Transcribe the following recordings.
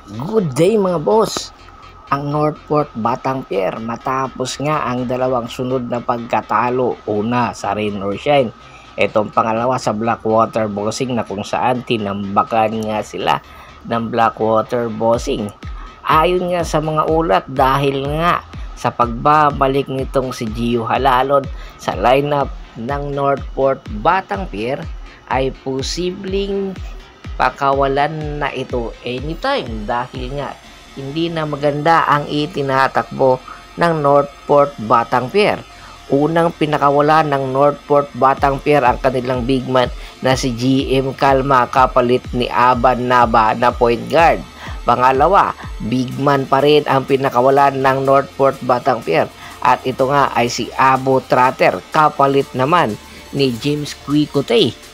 Good day mga boss! Ang Northport Batanguer matapos nga ang dalawang sunod na pagkatalo, una sa rain or shine, itong pangalawa sa Blackwater Bossing na kung saan tinambakan nga sila ng Blackwater Bossing. Ayon nga sa mga ulat dahil nga sa pagbabalik nitong si Gio Halalon sa lineup ng Northport Batanguer ay posibleng pakawalan na ito anytime dahil nga hindi na maganda ang itinatakbo ng Northport Batanguer. Unang pinakawalan ng Northport Batanguer ang kanilang big man na si GM Calma kapalit ni Aban Naba na point guard. Pangalawa, big man pa rin ang pinakawalan ng Northport Batanguer at ito nga ay si Abo Tratter kapalit naman ni James Quicote.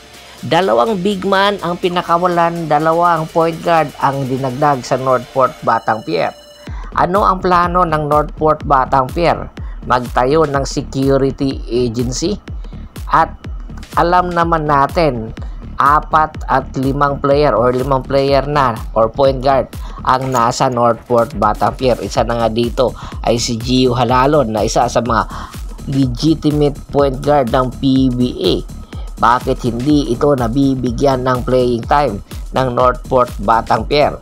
Dalawang big man ang pinakawalan, dalawang point guard ang dinagdag sa Northport Batanguer. Ano ang plano ng Northport Batanguer? Magtayo ng security agency? At alam naman natin, 4 at 5 player or 5 player na or point guard ang nasa Northport Batanguer. Isa na nga dito ay si Gio Halalon na isa sa mga legitimate point guard ng PBA. Bakit hindi ito nabibigyan ng playing time ng Northport Batanguer?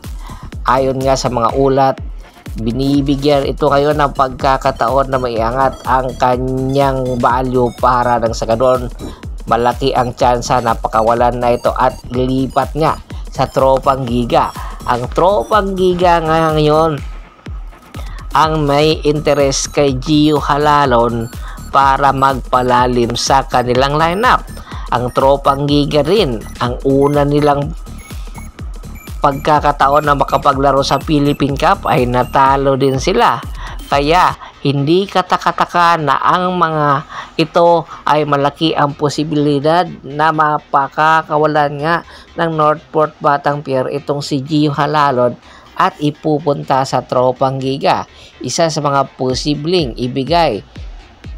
Ayon nga sa mga ulat, binibigyan ito ngayon ng pagkakataon na maiangat ang kanyang value para nang sa ganoon malaki ang tsansa na pakawalan na ito at ilipat nga sa Tropang Giga. Ang Tropang Giga nga ngayon ang may interest kay Gio Halalon para magpalalim sa kanilang lineup. Ang Tropang Giga rin ang una nilang pagkakataon na makapaglaro sa Philippine Cup ay natalo din sila. Kaya hindi katakataka na ang mga ito ay malaki ang posibilidad na mapakakawalan nga ng Northport Batanguer itong si Gio Halalon at ipupunta sa Tropang Giga. Isa sa mga posibleng ibigay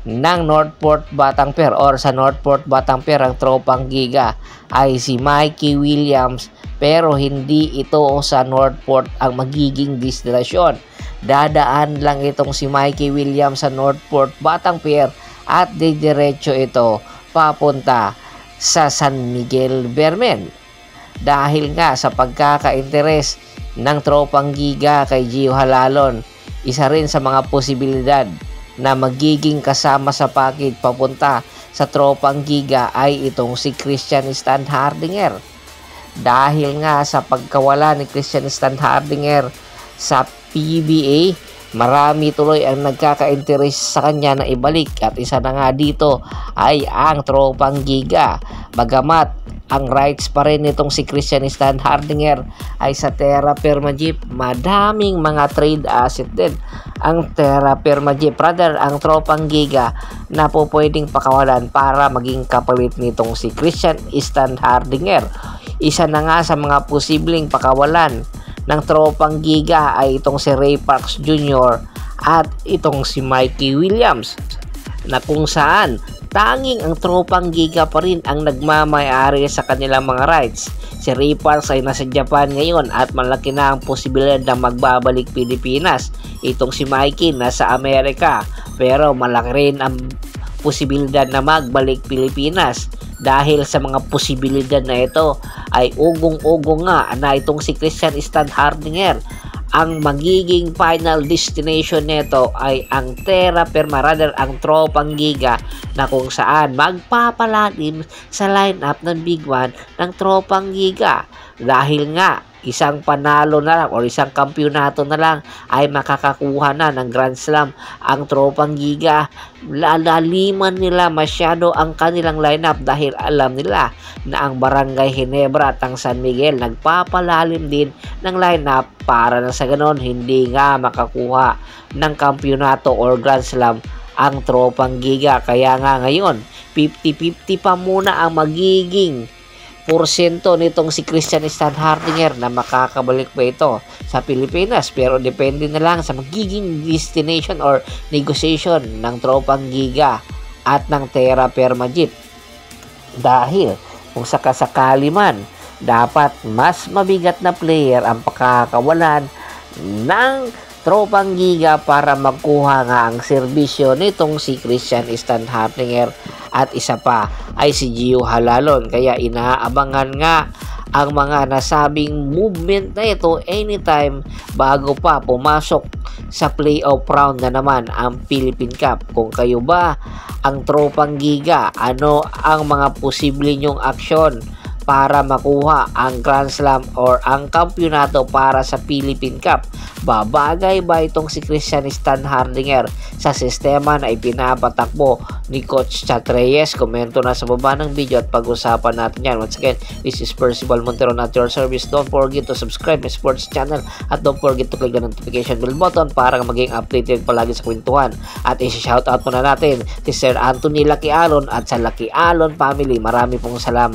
ng Northport Batanguer or sa Northport Batanguer ang Tropang Giga ay si Mikey Williams, pero hindi ito sa Northport ang magiging destinasyon. Dadaan lang itong si Mikey Williams sa Northport Batanguer at diretso ito papunta sa San Miguel Bermen. Dahil nga sa pagkaka-interes ng Tropang Giga kay Gio Halalon, isa rin sa mga posibilidad na magiging kasama sa package papunta sa Tropang Giga ay itong si Christian Stan Hardinger. Dahil nga sa pagkawala ni Christian Stan Hardinger sa PBA, marami tuloy ang nagkaka-interest sa kanya na ibalik at isa na nga dito ay ang Tropang Giga. Bagamat ang rights pa rin nitong si Christian Stan Hardinger ay sa Terra Firma Jeep, madaming mga trade asset din ang Terra Firma Jeep, rather ang Tropang Giga na po pwedeng pakawalan para maging kapalit nitong si Christian Stan Hardinger. Isa na nga sa mga posibleng pakawalan ng Tropang Giga ay itong si Ray Parks Jr. at itong si Mikey Williams, na kung saan tanging ang Tropang Giga pa rin ang nagmamayari sa kanilang mga rights. Si Ray Parks ay nasa Japan ngayon at malaki na ang posibilidad na magbabalik Pilipinas. Itong si Mikey nasa Amerika, pero malaki rin ang posibilidad na magbalik Pilipinas. Dahil sa mga posibilidad na ito ay ugong-ugong nga na itong si Christian Stan Hardinger ang magiging final destination nito ay ang Terra Firma, rather ang Tropang Giga, na kung saan magpapalalim sa lineup ng big one ng Tropang Giga. Dahil nga isang panalo na lang o isang kampyonato na lang ay makakakuha na ng Grand Slam ang Tropang Giga. Lalaliman nila masyado ang kanilang lineup dahil alam nila na ang Barangay Ginebra at ang San Miguel nagpapalalim din ng lineup para na sa ganon hindi nga makakuha ng kampyonato or Grand Slam ang Tropang Giga. Kaya nga ngayon 50-50 pa muna ang magiging porsyento nitong si Christian Stan Hardinger na makakabalik pa ito sa Pilipinas, pero depende na lang sa magiging destination or negotiation ng Tropang Giga at ng Terra Firma Jeep. Dahil kung sakasakali man dapat mas mabigat na player ang pakakawalan ng Tropang Giga para magkuha nga ang serbisyo nitong si Christian Stan Hardinger at isa pa ay si Gio Halalon. Kaya inaabangan nga ang mga nasabing movement na ito anytime bago pa pumasok sa playoff round na naman ang Philippine Cup. Kung kayo ba ang Tropang Giga, ano ang mga posible nyong aksyon para makuha ang Grand Slam or ang kampyonato para sa Philippine Cup? Babagay ba itong si Christian Stan Hardinger sa sistema na ipinapatakbo ni Coach Chat Reyes? Komento na sa baba ng video at pag-usapan natin yan. Once again, this is Percival Montero at your service. Don't forget to subscribe my sports channel at don't forget to click the notification bell button para maging updated palagi sa kwentuhan. At i-shoutout muna natin si Sir Anthony Laquialon at sa Laquialon family. Marami pong salamat.